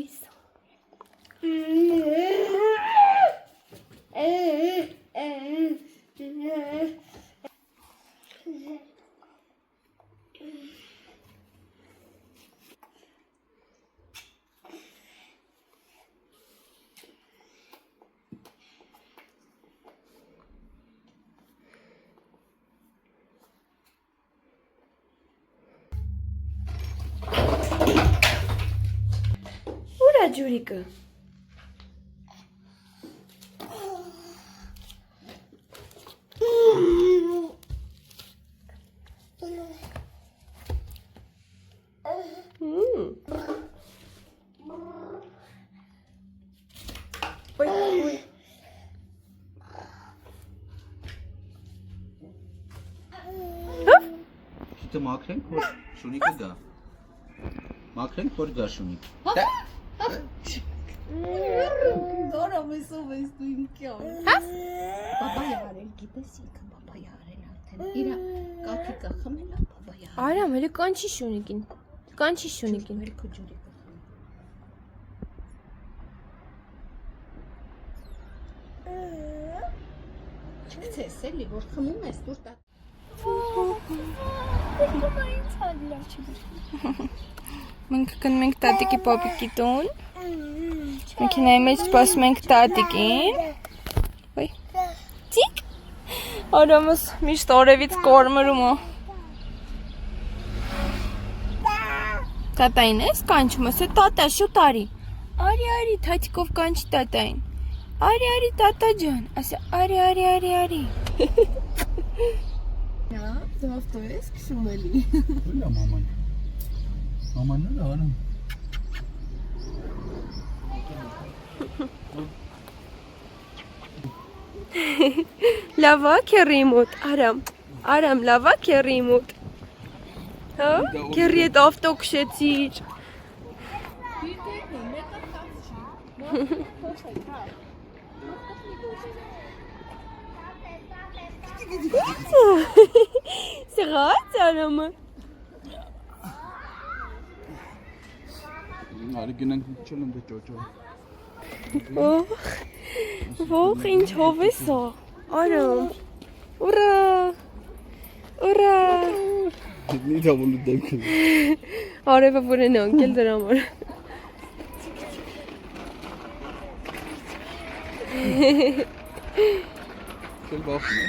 Լույս։ Ուրա ջուրիկը։ Դե մաքրենք, որ շունիկը գա։ Մաքրենք, որ գա շունիկ։ Դորա մեսով ես դու իմ կյալ։ Բաբա յարել, գիտես ինքը բաբա յարել արդեն։ Իրա կաթիկը խմելա բաբա յարել։ Արամ, հələ կանչի շունիկին։ Կանչի շունիկին։ Մերկո ջուրիկը խմել։ Չգցես էլի, որ խմում ես դուր տա։ Մենք գնում ենք տատիկի պապիկի տուն։ Մեքենայի մեջ սպասում ենք տատիկին։ Ոյ։ Տիկ։ Արամս միշտ օրևից կորմրում է։ Տատային ես կանչում, ասա տատա շուտ արի։ Արի, թաթիկով կանչի տատային։ Արի, տատա ջան, ասա արի։ Դու ավտո ես քշում էլի։ Ուրա մաման։ Մաման նա արամ։ Լավա քերի մոտ, Արամ, լավա քերի մոտ։ Հա, քերի հետ ավտո քշեցիր։ Սեղաց Արամը։ Արի գնանք չելն դե ճոճո։ Ող ինչ հով է սա։ Արամ։ Ուրա։ Մի դավոն դեմքը։ Արևը որ են անկել դրա համար։ Քել բախում է։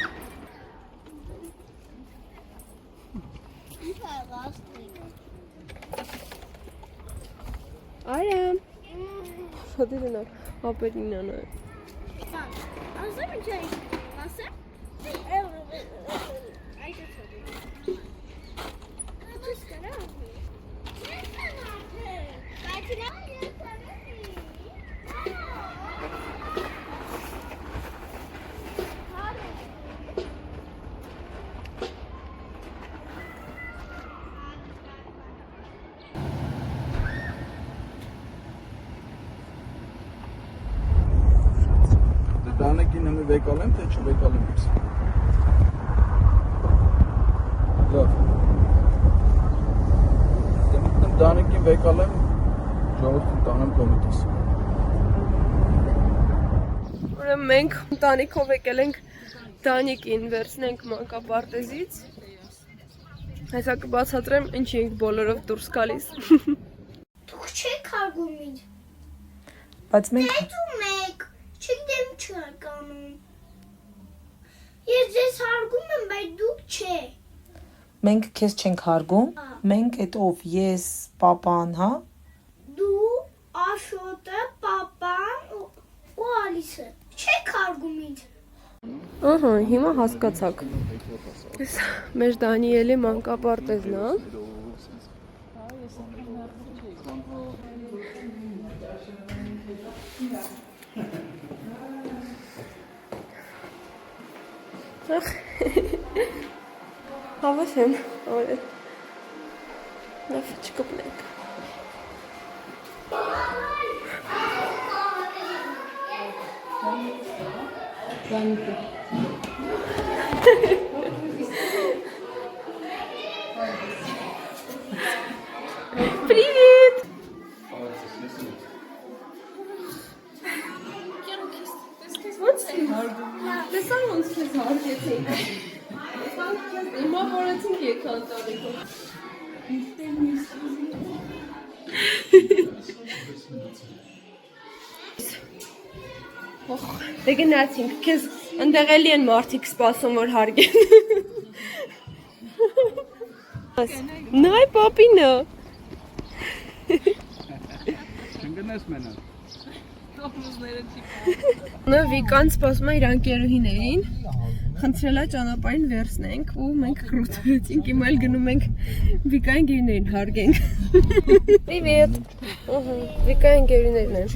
Արամ։ Շատերն է, ապերին անա։ Ասեմ ինչ է, ասեմ։ Տանեկին հմի վեկալեմ, թե չվեկալեմ ես։ Լավ։ Դեմ տանեկին վեկալեմ, ժողովրդին տանեմ կոմիտիս։ Ուրեմն մենք ընտանիքով եկել ենք Դանիկին, վերցնենք մանկապարտեզից։ Հեսա կբացատրեմ, ինչի ենք բոլորով դուրս գալիս։ Դուք չեք հարգում ինձ։ Բայց մենք Դու մեկ, չգիտեմ չեք անում։ Ես ձեզ հարգում եմ, բայց դուք չեք։ Մենք քեզ չենք հարգում, մենք այդ ով ես, պապան, հա? Դու, Աշոտը, պապան ու Ալիսը չեք հարգում ինձ։ Ահա, հիմա հասկացաք։ Այս մեր Դանիելի մանկապարտեզն է։ Հավասեմ, օրեր։ Լավ չկպնենք։ Привет! Տեսա ոնց քեզ հարգեցին։ Հիմա որեցինք եկան տանիքով։ Դե գնացինք, քեզ ընդեղ էլի են մարդիկ սպասում, որ հարգեն։ Նայ պապինը։ Չընկնես մենակ։ Նա Վիկան սպասում է իր անկերուհիներին, խնդրելա ճանապարհին վերցնենք ու մենք կրուտվեցինք, հիմա էլ գնում ենք Վիկային գերիներին հարգենք։ Պրիվետ։ Վիկային գերիներն են։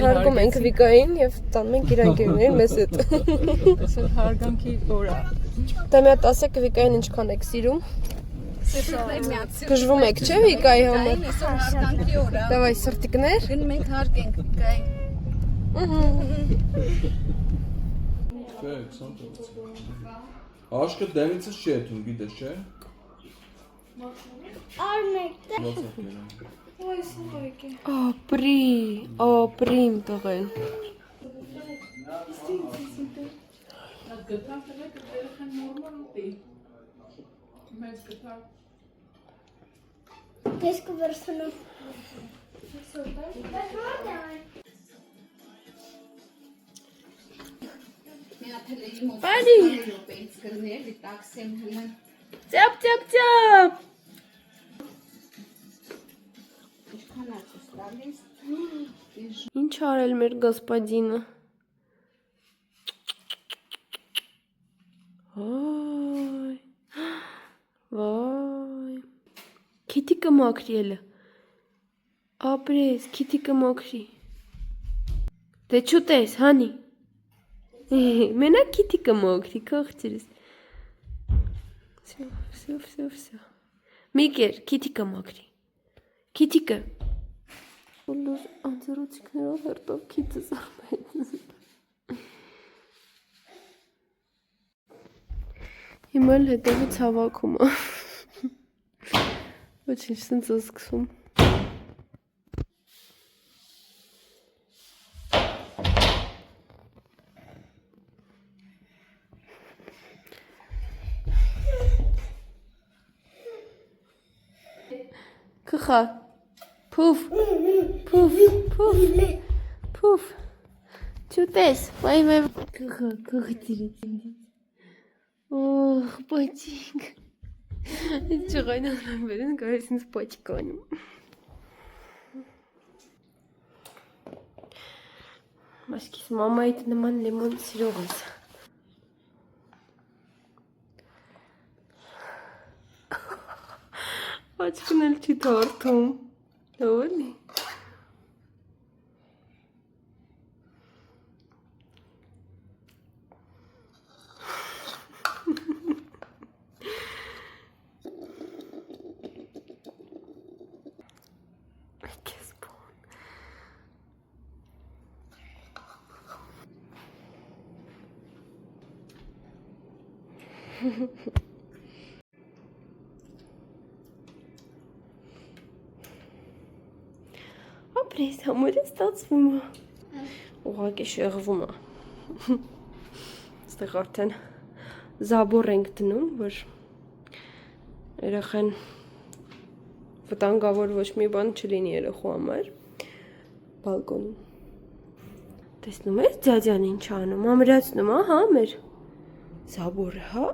Հարգում ենք Վիկային եւ տանում ենք իր անկերուներին մեզ հետ։ Այսօր հարգանքի օր է։ Դա մի հատ ասեք Վիկային ինչքան եք սիրում։ Գժվում եք, չէ՞ Վիկայի համար։ Այսօր հարգանքի օր է։ Դավայ սրտիկներ։ Գնում ենք հարգենք Վիկային։ Aşkı denizi şey etun bir de şey. Armekte. Ապրիմ տղեն։ Keşke versene. Պարի։ Ծապ ծապ ծապ։ Ինչ արել մեր գասպադինը։ Վայ։ Վայ։ Քիթիկը մաքրի էլը։ Ապրես, քիթիկը մաքրի։ Դե չուտես, հանի։ Մենակ քիթիկը մաքրի, կողջերս։ Всё։ Միգեր, քիթիկը մաքրի։ Քիթիկը։ Բոլոր անձրոցիկներով հերթով քիթս արմեն։ Հիմա էլ հետևից հավաքում է։ Ոչինչ սենց է սկսում։ Քխա։ Փուֆ։ Չուտես, վայ։ Քխա, քխտիրից։ Օհ, պաչիկ։ Այդ ճղայնան վերեն կարես ինձ պաչկանում։ Մասկիս մամայիդ նման լիմոն սիրող ես։ Աչքն էլ չի թարթում։ Լավալի։ Այդպես բան։ Ապրես, համորը ստացվում է։ Ուղղակի շեղվում է։ Այստեղ արդեն զաբոր ենք դնում, որ երեխան վտանգավոր ոչ մի բան չլինի երեխու համար բալկոնում։ Տեսնում ես ձյաձյան ինչ անում, ամրացնում, հա, մեր զաբորը, հա։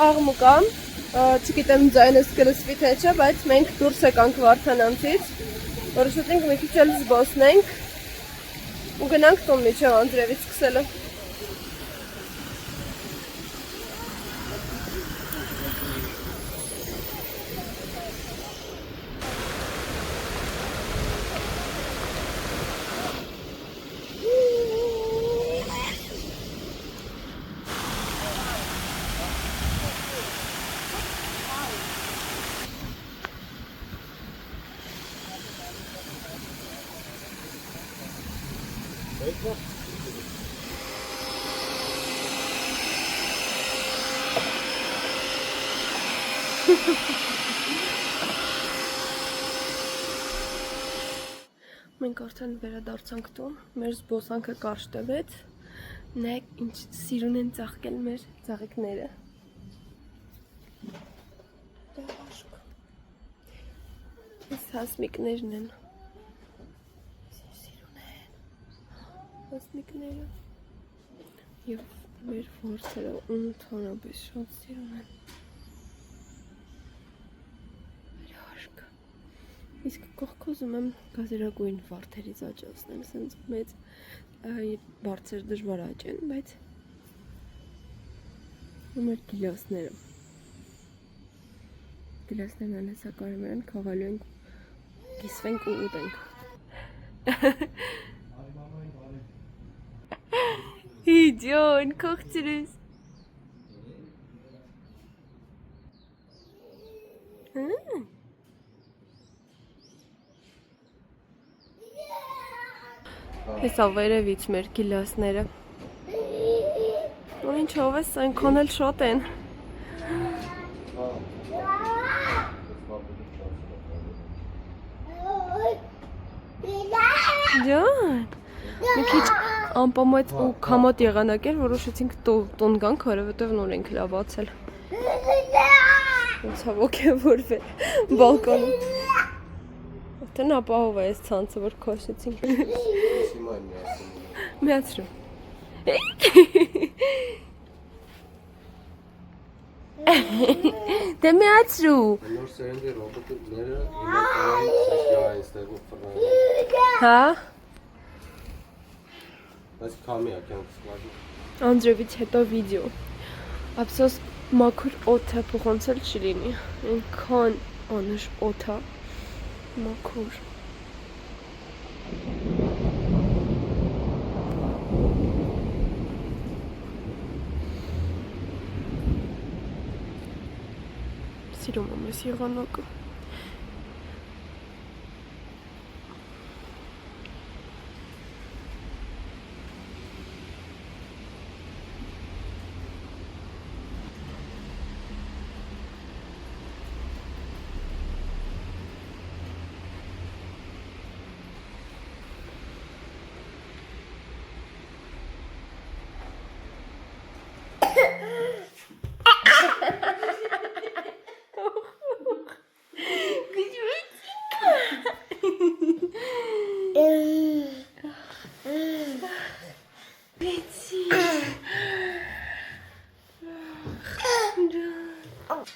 աղմուկամ, չգիտեմ ձայնս կլսվի թե չէ, բայց մենք դուրս եկանք Վարդանանցից, որոշեցինք մի քիչ էլ զբոսնենք ու գնանք տուն միջև Անդրևից սկսելը։ Մենք արդեն վերադարձանք տուն, մեր զբոսանքը կարճ տևեց, նայեք ինչ սիրուն են ծաղկել մեր ծաղիկները։ Այս հասմիկներն են, սիրուն են, հասմիկները և մեր որդերը ընդհանրապես շատ սիրուն են։ Իսկ կողքոզում եմ գազերագույն վարդերից աճացնել, սենց մեծ բարձր դժվար աճեն, բայց ու մեր գիլասները։ Գիլասներն անհեսակարում են, քաղալու ենք, կիսվենք ու ուտենք։ Իջոն, կողցրուս։ Հեսա վերևից մեր գիլասները։ Ու ինչով ես, այնքան էլ շատ են։ Ջան, մի քիչ անպամոյց ու կամոտ եղանակ էր, որոշեցինք տուն գանք, որովհետև նոր ենք լավացել։ Ցավոք է որվել բալկոնում։ Դեն ապահով է այս ցանցը, որ քաշեցինք։ Միացրու։ Դե միացրու։ Նոր սերնդի ռոբոտները հիմա այստեղով ֆռնային։ Հա։ Բայց քամի է կյանքս վազում։ Անդրևից հետո վիդեո։ Ափսոս մաքուր օդը փոխանցել չի լինի։ Այնքան անուշ օդ է։ Մաքուր։ Սիրում եմ ես եղանակը։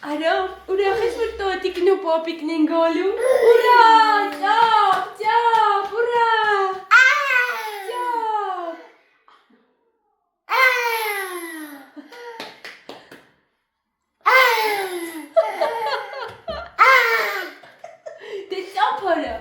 Արամ, ուրախ ես որ տոտիկն ու պապիկն են գալու։ Ուրա, ճապ, ճապ, ուրա։ Ճապ։ Դե ճապ արա։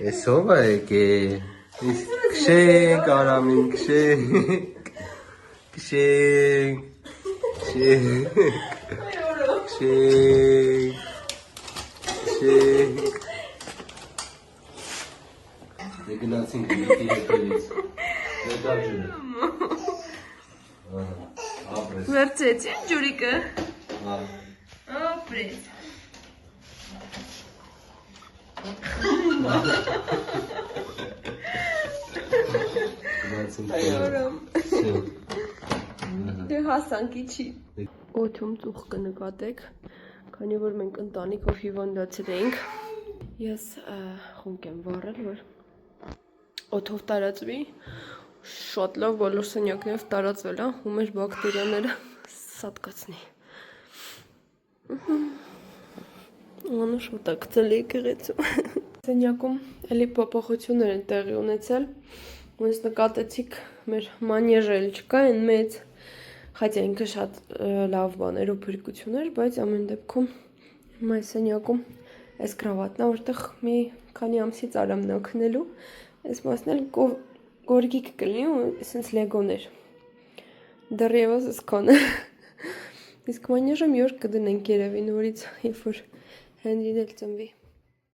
Էսով է եկել։ Քշենք, Արամին, քշենք։ Քշենք։ Քշենք։ Քշենք։ Քշենք։ Դե գնացինք դեպի հետևից։ Դե ջուրը։ Ապրես։ Վերցեցի ջուրիկը։ Հա։ Ապրես։ Բացում կորամ։ Դե հասանքի չի։ Օթում ծուխ կնկատեք, քանի որ մենք ընտանիքով հիվանդացել էինք։ Ես խունկ եմ վառել, որ օթով տարածվի, շատ լավ բոլոր սենյակներով տարածվել է, ու մեր բակտերիաները սատկացնի։ Անուշ մտակցել է եկեղեցու։ Սենյակում էլի փոփոխություններ են տեղի ունեցել։ Ոնց նկատեցիք, մեր մանեժը էլ չկա, այն մեծ, խաչա ինքը շատ լավ բաներ ու փրկություններ, բայց ամեն դեպքում հիմա սենյակում այս կրավատն է, որտեղ մի քանի ամսից արամ նաքնելու, այս մասն էլ գորգիկ կլինի ու այսպես լեգոներ։ Դեռևս այսքան է։ Իսկ մանեժը մի օր կդնենք երևի նորից, երբ որ Հենրին էլ ծնվի։